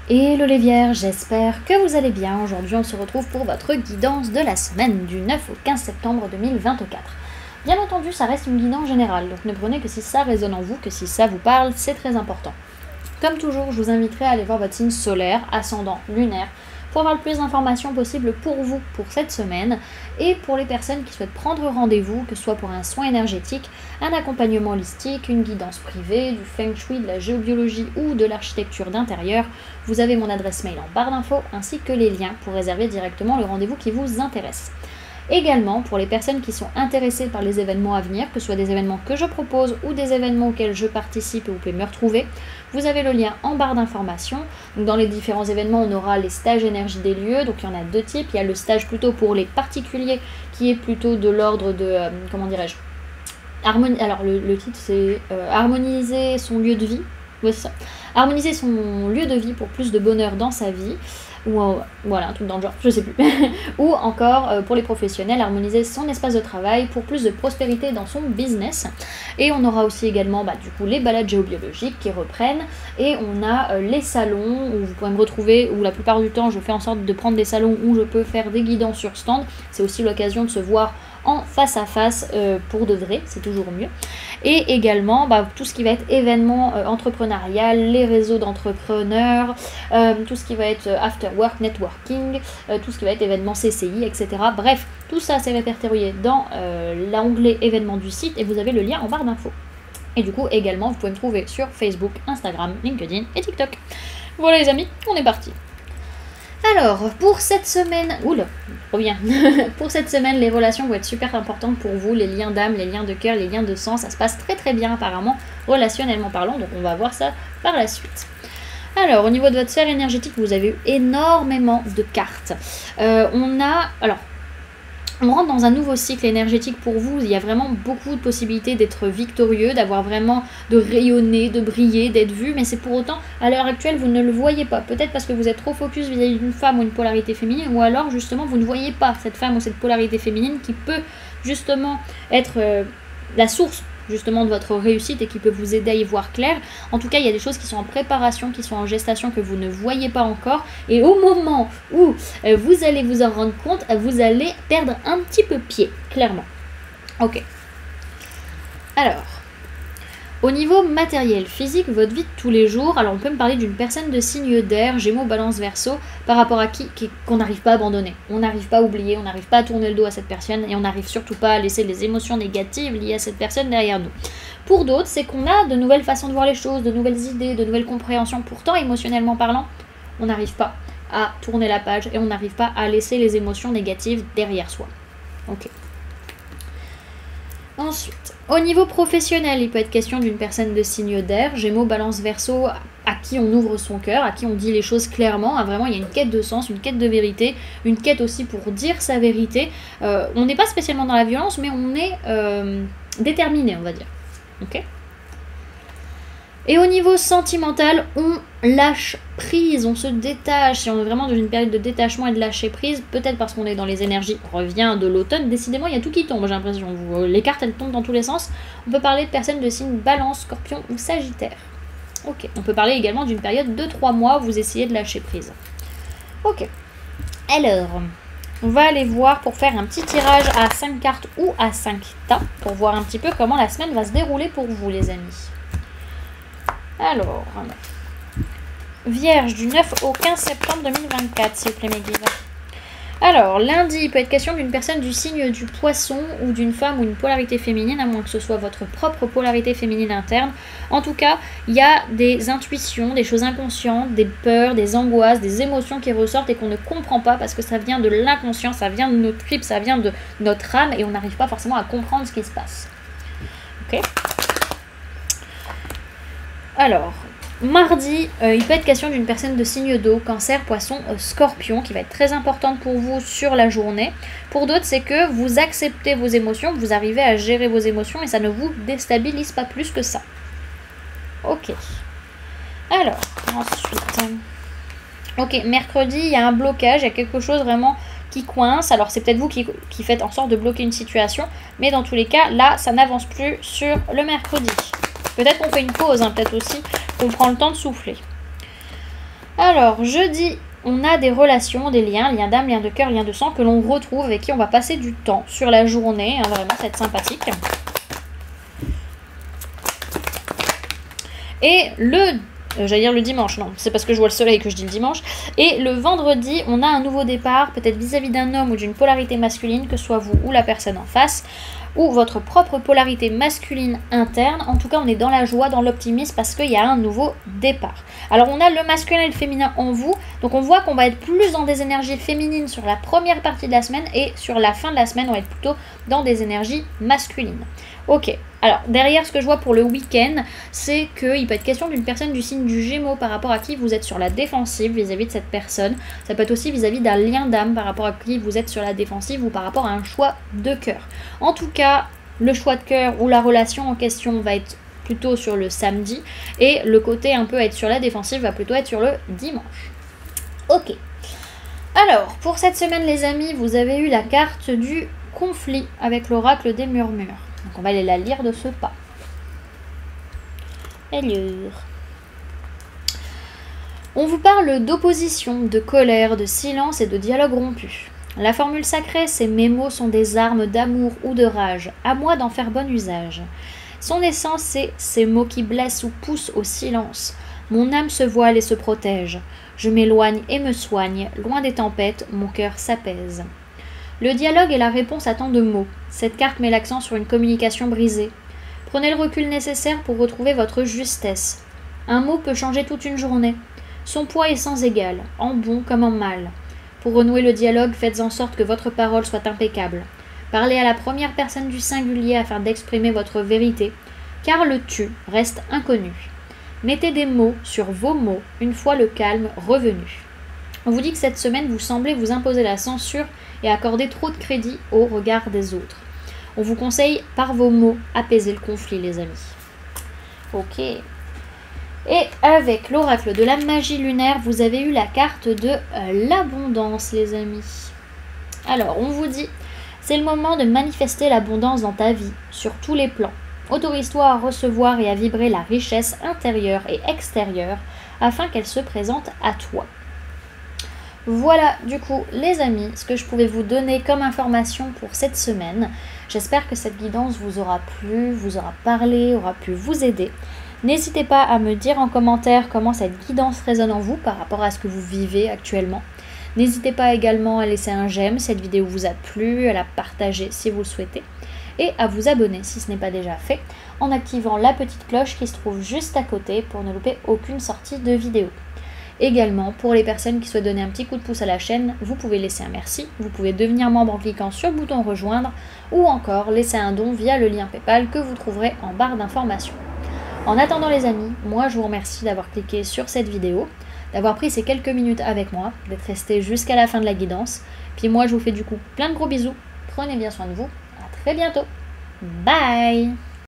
Hello les vierges, j'espère que vous allez bien. Aujourd'hui on se retrouve pour votre guidance de la semaine du 9 au 15 septembre 2024. Bien entendu ça reste une guidance générale, donc ne prenez que si ça résonne en vous, que si ça vous parle, c'est très important. Comme toujours, je vous inviterai à aller voir votre signe solaire, ascendant, lunaire, pour avoir le plus d'informations possible pour vous pour cette semaine et pour les personnes qui souhaitent prendre rendez-vous, que ce soit pour un soin énergétique, un accompagnement holistique, une guidance privée, du feng shui, de la géobiologie ou de l'architecture d'intérieur. Vous avez mon adresse mail en barre d'infos ainsi que les liens pour réserver directement le rendez-vous qui vous intéresse. Également, pour les personnes qui sont intéressées par les événements à venir, que ce soit des événements que je propose ou des événements auxquels je participe et vous pouvez me retrouver, vous avez le lien en barre d'informations. Dans les différents événements, on aura les stages énergie des lieux, donc il y en a deux types. Il y a le stage plutôt pour les particuliers, qui est plutôt de l'ordre de, alors le titre c'est harmoniser son lieu de vie. Ouais, c'est ça. Harmoniser son lieu de vie pour plus de bonheur dans sa vie. Ou voilà, un truc dans le genre, je sais plus. Ou encore, pour les professionnels, harmoniser son espace de travail pour plus de prospérité dans son business. Et on aura aussi également, du coup, les balades géobiologiques qui reprennent. Et on a les salons où vous pourrez me retrouver, où la plupart du temps, je fais en sorte de prendre des salons où je peux faire des guidances sur stand. C'est aussi l'occasion de se voir en face à face pour de vrai, c'est toujours mieux. Et également tout ce qui va être événements entrepreneurial, les réseaux d'entrepreneurs, tout ce qui va être after work, networking, tout ce qui va être événements CCI, etc. Bref, tout ça c'est répertorié dans l'onglet événements du site et vous avez le lien en barre d'infos. Et du coup également vous pouvez me trouver sur Facebook, Instagram, LinkedIn et TikTok. Voilà les amis, on est parti. Alors, pour cette semaine, pour cette semaine, les relations vont être super importantes pour vous, les liens d'âme, les liens de cœur, les liens de sang, ça se passe très très bien apparemment, relationnellement parlant, donc on va voir ça par la suite. Alors, au niveau de votre sphère énergétique, vous avez eu énormément de cartes. On rentre dans un nouveau cycle énergétique pour vous, il y a vraiment beaucoup de possibilités d'être victorieux, d'avoir vraiment, de rayonner, de briller, d'être vu, mais c'est pour autant, à l'heure actuelle, vous ne le voyez pas. Peut-être parce que vous êtes trop focus vis-à-vis d'une femme ou une polarité féminine, ou alors justement vous ne voyez pas cette femme ou cette polarité féminine qui peut justement être la source justement de votre réussite et qui peut vous aider à y voir clair. En tout cas, il y a des choses qui sont en préparation, qui sont en gestation, que vous ne voyez pas encore. Et au moment où vous allez vous en rendre compte, vous allez perdre un petit peu pied, clairement. Ok. Alors, au niveau matériel, physique, votre vie de tous les jours, alors on peut me parler d'une personne de signe d'air, Gémeaux, Balance, Verseau, par rapport à qu'on n'arrive pas à abandonner. On n'arrive pas à oublier, on n'arrive pas à tourner le dos à cette personne et on n'arrive surtout pas à laisser les émotions négatives liées à cette personne derrière nous. Pour d'autres, c'est qu'on a de nouvelles façons de voir les choses, de nouvelles idées, de nouvelles compréhensions. Pourtant, émotionnellement parlant, on n'arrive pas à tourner la page et on n'arrive pas à laisser les émotions négatives derrière soi. Ok. Ensuite, au niveau professionnel, il peut être question d'une personne de signe d'air, Gémeaux, Balance, Verseau, à qui on ouvre son cœur, à qui on dit les choses clairement. Vraiment, il y a une quête de sens, une quête de vérité, une quête aussi pour dire sa vérité. On n'est pas spécialement dans la violence, mais on est déterminé, on va dire. Ok ? Et au niveau sentimental, on lâche prise, on se détache. Si on est vraiment dans une période de détachement et de lâcher prise, peut-être parce qu'on est dans les énergies, on revient de l'automne, décidément il y a tout qui tombe, j'ai l'impression. Les cartes elles tombent dans tous les sens. On peut parler de personnes de signes Balance, Scorpion ou Sagittaire. Ok, on peut parler également d'une période de 3 mois où vous essayez de lâcher prise. Ok, alors, on va aller voir pour faire un petit tirage à 5 cartes ou à 5 tas, pour voir un petit peu comment la semaine va se dérouler pour vous les amis. Alors, Vierge du 9 au 15 septembre 2024, s'il vous plaît mes guides. Alors, lundi, il peut être question d'une personne du signe du poisson ou d'une femme ou une polarité féminine, à moins que ce soit votre propre polarité féminine interne. En tout cas, il y a des intuitions, des choses inconscientes, des peurs, des angoisses, des émotions qui ressortent et qu'on ne comprend pas parce que ça vient de l'inconscient, ça vient de notre tripes, ça vient de notre âme et on n'arrive pas forcément à comprendre ce qui se passe. Ok ? Alors, mardi, il peut être question d'une personne de signe d'eau, Cancer, Poisson, Scorpion, qui va être très importante pour vous sur la journée. Pour d'autres, c'est que vous acceptez vos émotions, vous arrivez à gérer vos émotions et ça ne vous déstabilise pas plus que ça. Ok. Alors, ensuite... Ok, mercredi, il y a un blocage, il y a quelque chose vraiment qui coince. Alors, c'est peut-être vous qui faites en sorte de bloquer une situation, mais dans tous les cas, là, ça n'avance plus sur le mercredi. Peut-être qu'on fait une pause, peut-être aussi qu'on prend le temps de souffler. Alors, jeudi, on a des relations, des liens d'âme, liens de cœur, liens de sang que l'on retrouve, avec qui on va passer du temps sur la journée. Hein, vraiment, ça va être sympathique. Et j'allais dire le dimanche, non, c'est parce que je vois le soleil que je dis le dimanche. Et le vendredi, on a un nouveau départ, peut-être vis-à-vis d'un homme ou d'une polarité masculine, que ce soit vous ou la personne en face, ou votre propre polarité masculine interne. En tout cas, on est dans la joie, dans l'optimisme, parce qu'il y a un nouveau départ. Alors, on a le masculin et le féminin en vous, donc on voit qu'on va être plus dans des énergies féminines sur la première partie de la semaine, et sur la fin de la semaine, on va être plutôt dans des énergies masculines. Ok, alors derrière ce que je vois pour le week-end, c'est qu'il peut être question d'une personne du signe du Gémeaux par rapport à qui vous êtes sur la défensive vis-à-vis de cette personne. Ça peut être aussi vis-à-vis d'un lien d'âme par rapport à qui vous êtes sur la défensive ou par rapport à un choix de cœur. En tout cas, le choix de cœur ou la relation en question va être plutôt sur le samedi et le côté un peu être sur la défensive va plutôt être sur le dimanche. Ok. Alors, pour cette semaine les amis, vous avez eu la carte du conflit avec l'oracle des murmures. Donc on va aller la lire de ce pas. Allure. On vous parle d'opposition, de colère, de silence et de dialogue rompu. La formule sacrée, c'est « mes mots sont des armes d'amour ou de rage, à moi d'en faire bon usage ». Son essence, c'est « ces mots qui blessent ou poussent au silence ». Mon âme se voile et se protège. Je m'éloigne et me soigne, loin des tempêtes, mon cœur s'apaise. Le dialogue est la réponse à tant de mots. Cette carte met l'accent sur une communication brisée. Prenez le recul nécessaire pour retrouver votre justesse. Un mot peut changer toute une journée. Son poids est sans égal, en bon comme en mal. Pour renouer le dialogue, faites en sorte que votre parole soit impeccable. Parlez à la première personne du singulier afin d'exprimer votre vérité, car le tu reste inconnu. Mettez des mots sur vos mots une fois le calme revenu. On vous dit que cette semaine, vous semblez vous imposer la censure et accorder trop de crédit au regard des autres. On vous conseille, par vos mots, apaiser le conflit, les amis. Ok. Et avec l'oracle de la magie lunaire, vous avez eu la carte de l'abondance, les amis. Alors, on vous dit, c'est le moment de manifester l'abondance dans ta vie, sur tous les plans. Autorise-toi à recevoir et à vibrer la richesse intérieure et extérieure, afin qu'elle se présente à toi. Voilà du coup les amis ce que je pouvais vous donner comme information pour cette semaine. J'espère que cette guidance vous aura plu, vous aura parlé, aura pu vous aider. N'hésitez pas à me dire en commentaire comment cette guidance résonne en vous par rapport à ce que vous vivez actuellement. N'hésitez pas également à laisser un j'aime si cette vidéo vous a plu, à la partager si vous le souhaitez et à vous abonner si ce n'est pas déjà fait en activant la petite cloche qui se trouve juste à côté pour ne louper aucune sortie de vidéo. Également, pour les personnes qui souhaitent donner un petit coup de pouce à la chaîne, vous pouvez laisser un merci, vous pouvez devenir membre en cliquant sur le bouton rejoindre ou encore laisser un don via le lien PayPal que vous trouverez en barre d'informations. En attendant les amis, moi je vous remercie d'avoir cliqué sur cette vidéo, d'avoir pris ces quelques minutes avec moi, d'être resté jusqu'à la fin de la guidance. Puis moi je vous fais du coup plein de gros bisous, prenez bien soin de vous, à très bientôt, bye.